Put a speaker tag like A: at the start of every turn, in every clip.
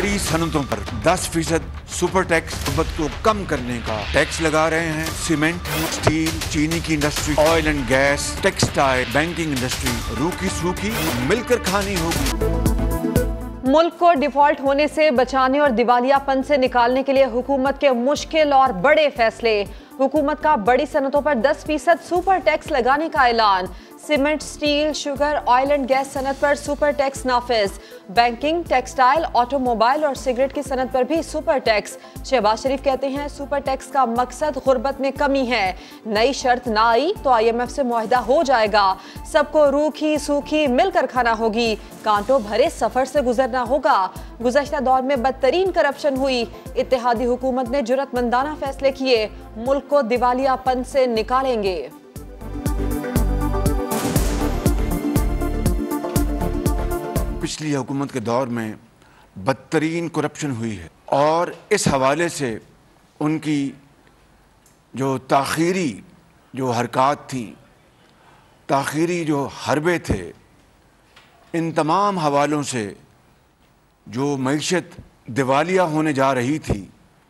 A: बड़ी सनतों पर 10% super tax को कम करने का टैक्स लगा रहे हैं। सीमेंट, स्टील, चीनी की industry, oil and gas, textile, banking industry रूखी सूखी मिलकर खानी होगी।
B: मुल्क को डिफॉल्ट होने से बचाने और दिवालियापन से निकालने के लिए हुकूमत के मुश्किल और बड़े फैसले। हुकूमत का बड़ी सनतों पर 10% सुपर टैक्स लगाने का ऐलान। Cement, steel, sugar, oil and gas सनत पर सुपर टैक्स नाफिज। बैंकिंग, टेक्सटाइल, ऑटोमोबाइल और सिगरेट की सनत पर भी सुपर टैक्स। शहबाज शरीफ कहते हैं सुपर टैक्स का मकसद गुर्बत में कमी है। नई शर्त ना आई तो IMF से मुआहदा हो जाएगा। सबको रूखी सूखी मिलकर खाना होगी। कांटों भरे सफर से गुजरना होगा। गुज़श्ता दौर में बदतरीन करप्शन हुई। इत्तेहादी हुकूमत ने जुर्रतमंदाना फैसले किए। मुल्क को दिवालियापन से निकालेंगे।
A: पिछली हुकूमत के दौर में बदतरीन करप्शन हुई है और इस हवाले से उनकी जो ताख़ीरी जो हरकत थी, ताख़ीरी जो हरबे थे, इन तमाम हवालों से जो मईशत दिवालिया होने जा रही थी,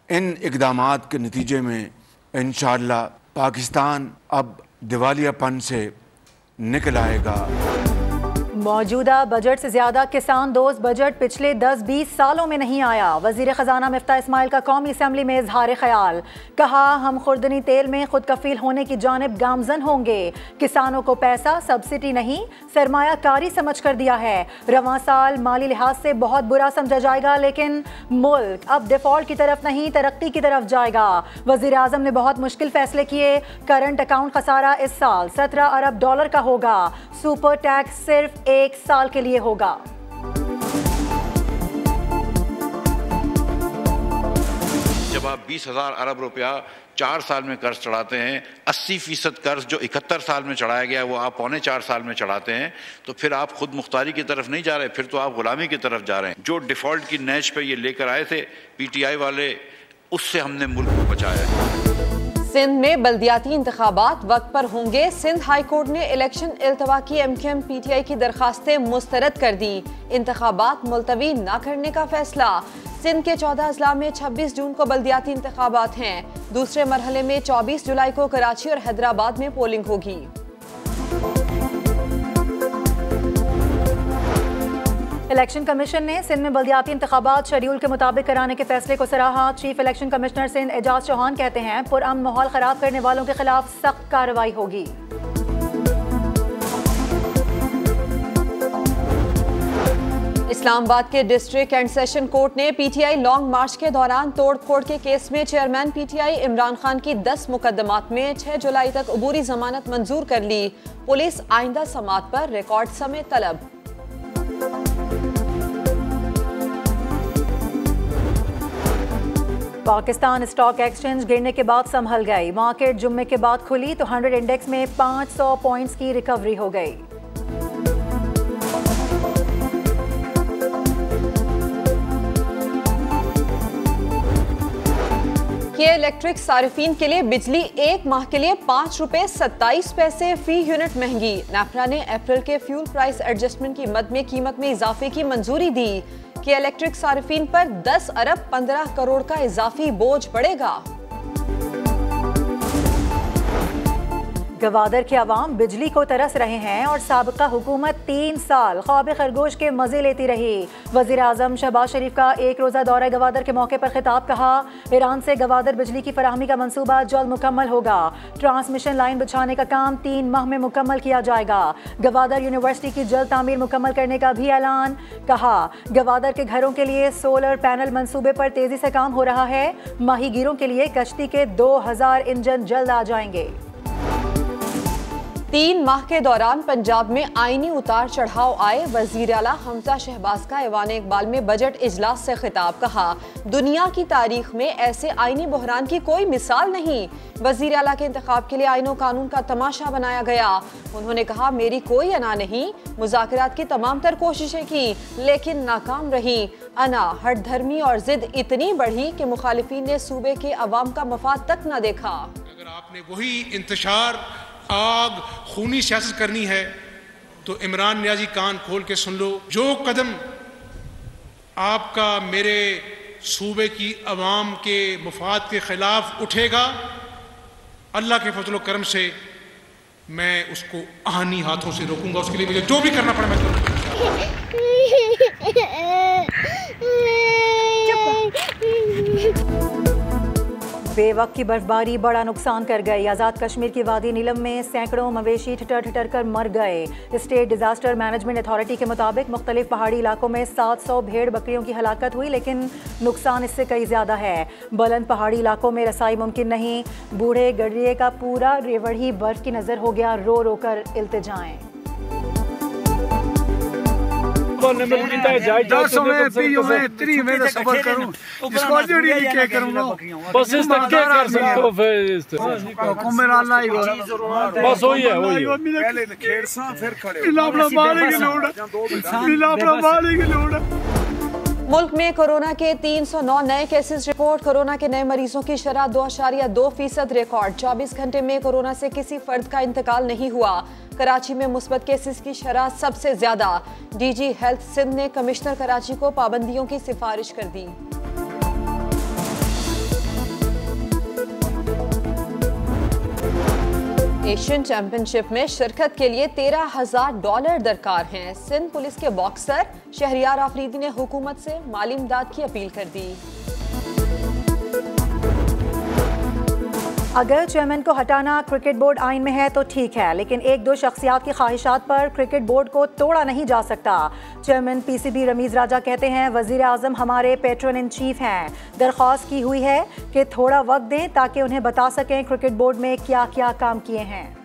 A: इन इक़दामात के नतीजे में इंशाअल्लाह पाकिस्तान अब दिवालियापन से निकल आएगा।
C: मौजूदा बजट से ज्यादा किसान दोस्त बजट पिछले 10-20 सालों में नहीं आया। वजीर खजाना मिफ्ता इस्माइल का कौमी असम्बली में इजहार ख्याल। कहा हम खुर्दनी तेल में खुद कफील होने की जानिब गामजन होंगे। किसानों को पैसा सब्सिडी नहीं सरमायाकारी समझ कर दिया है। रवां साल माली लिहाज से बहुत बुरा समझा जाएगा, लेकिन मुल्क अब डिफॉल्ट की तरफ नहीं तरक्की की तरफ जाएगा। वजीर आजम ने बहुत मुश्किल फैसले किए। करंट अकाउंट खसारा इस साल $17 अरब का होगा। सुपर टैक्स सिर्फ 1 साल के लिए होगा।
D: जब आप 20,000 अरब रुपया 4 साल में कर्ज चढ़ाते हैं, 80% कर्ज जो 71 साल में चढ़ाया गया वो आप 4.25 साल में चढ़ाते हैं, तो फिर आप खुद मुख्तारी की तरफ नहीं जा रहे, फिर तो आप गुलामी की तरफ जा रहे हैं। जो डिफॉल्ट की नैच पे ये लेकर आए थे PTI वाले, उससे हमने मुल्क को बचाया है।
B: सिंध में बल्दियाती इंतखाबात वक्त पर होंगे। सिंध हाई कोर्ट ने इलेक्शन इल्तवा की MQM PTI की दरखास्तें मुस्तरद कर दी। इंतखाबात मुलतवी न करने का फैसला। सिंध के 14 अजला में 26 जून को बल्दियाती इंतखाबात हैं। दूसरे मरहले में 24 जुलाई को कराची और हैदराबाद में पोलिंग होगी।
C: इलेक्शन कमीशन ने सिंध में बल्दियाती इंतखाबात शेड्यूल के मुताबिक कराने के फैसले को सराहा। Chief election commissioner Sindh Ejaz Chauhan कहते हैं पुरअमन माहौल खराब करने वालों के खिलाफ सख्त कार्रवाई होगी।
B: इस्लामाबाद के डिस्ट्रिक्ट एंड सेशन कोर्ट ने PTI लॉन्ग मार्च के दौरान तोड़ फोड़ के केस में चेयरमैन PTI इमरान खान की 10 मुकदमात में 6 जुलाई तक अबूरी जमानत मंजूर कर ली। पुलिस आइंदा समात पर रिकॉर्ड समेत तलब।
C: पाकिस्तान स्टॉक एक्सचेंज गिरने के बाद संभल गई। मार्केट जुम्मे के बाद खुली तो 100 इंडेक्स में 500 पॉइंट्स की रिकवरी हो गई।
B: ये इलेक्ट्रिक सारिफीन के लिए बिजली 1 माह के लिए ₹5.27 फी यूनिट महंगी। नेफ्रा ने अप्रैल के फ्यूल प्राइस एडजस्टमेंट की मद में कीमत में इजाफे की मंजूरी दी कि इलेक्ट्रिक सारिफीन पर 10 अरब 15 करोड़ का इजाफी बोझ पड़ेगा।
C: गवादर के अवाम बिजली को तरस रहे हैं और साबिका हुकूमत 3 साल ख्वाब खरगोश के मजे लेती रही। वजीर आजम शहबाज शरीफ का एक रोज़ा दौरा गवादर के मौके पर खिताब। कहा ईरान से गवादर बिजली की फराहमी का मंसूबा जल्द मुकम्मल होगा। ट्रांसमिशन लाइन बिछाने का काम 3 माह में मुकम्मल किया जाएगा। गवादर यूनिवर्सिटी की जल्द तामीर मुकम्मल करने का भी ऐलान। कहा गवादर के घरों के लिए सोलर पैनल मंसूबे पर तेजी से काम हो रहा है। माहीगीरों के लिए कश्ती के 2000 इंजन जल्द आ जाएंगे।
B: 3 माह के दौरान पंजाब में आईनी उतार चढ़ाव आए। वजीर आला हमजा शहबाज का ऐवान इकबाल में बजट इजलास से खिताब। कहा दुनिया की तारीख में ऐसे आईनी बहरान की कोई मिसाल नहीं। वजीर आला के इंतखाब के लिए आईन और कानून का तमाशा बनाया गया। उन्होंने कहा मेरी कोई अना नहीं, मुज़ाकरात की तमाम तर कोशिशें की लेकिन नाकाम रही। अना, हठधर्मी और जिद इतनी बढ़ी कि मुखालिफिन ने सूबे के अवाम का मफाद तक न देखा।
E: अगर आपने वही इंतशार आग खूनी सियासत करनी है तो इमरान नियाजी कान खोल के सुन लो। जो कदम आपका मेरे सूबे की अवाम के मफाद के ख़िलाफ़ उठेगा, अल्लाह के फजल करम से मैं उसको आहानी हाथों से रोकूंगा। उसके लिए मुझे जो भी करना पड़े मैं करूँगा।
C: बेवक्त की बर्फबारी बड़ा नुकसान कर गई। आज़ाद कश्मीर की वादी नीलम में सैकड़ों मवेशी ठिठर ठिठर कर मर गए। स्टेट डिजास्टर मैनेजमेंट अथॉरिटी के मुताबिक मुख्तलिफ पहाड़ी इलाकों में 700 भेड़ बकरियों की हलाकत हुई, लेकिन नुकसान इससे कई ज़्यादा है। बुलंद पहाड़ी इलाकों में रसाई मुमकिन नहीं। बूढ़े गडरिए का पूरा रेवड़ी बर्फ की नज़र हो गया। रो रो कर इल्तिजाएं।
B: मुल्क में कोरोना के 309 नए केसेस रिपोर्ट। कोरोना के नए मरीजों की शरह 2.2% रिकॉर्ड। 24 घंटे में कोरोना से किसी फर्द का इंतकाल नहीं हुआ। कराची में मुस्बत केसेस की शरह सबसे ज्यादा। डीजी हेल्थ सिंध ने कमिश्नर कराची को पाबंदियों की सिफारिश कर दी। एशियन चैंपियनशिप में शिरकत के लिए $13,000 दरकार हैं। सिंध पुलिस के बॉक्सर शहरियार आफरीदी ने हुकूमत से माली इमदाद की अपील कर दी।
C: अगर चेयरमैन को हटाना क्रिकेट बोर्ड आइन में है तो ठीक है, लेकिन एक दो शख्सियात की ख्वाहिशात पर क्रिकेट बोर्ड को तोड़ा नहीं जा सकता। चेयरमैन PCB रमीज राजा कहते हैं, वजीर आजम हमारे पैट्रन इन चीफ हैं। दरख्वास्त की हुई है कि थोड़ा वक्त दें ताकि उन्हें बता सकें क्रिकेट बोर्ड में क्या क्या काम किए हैं।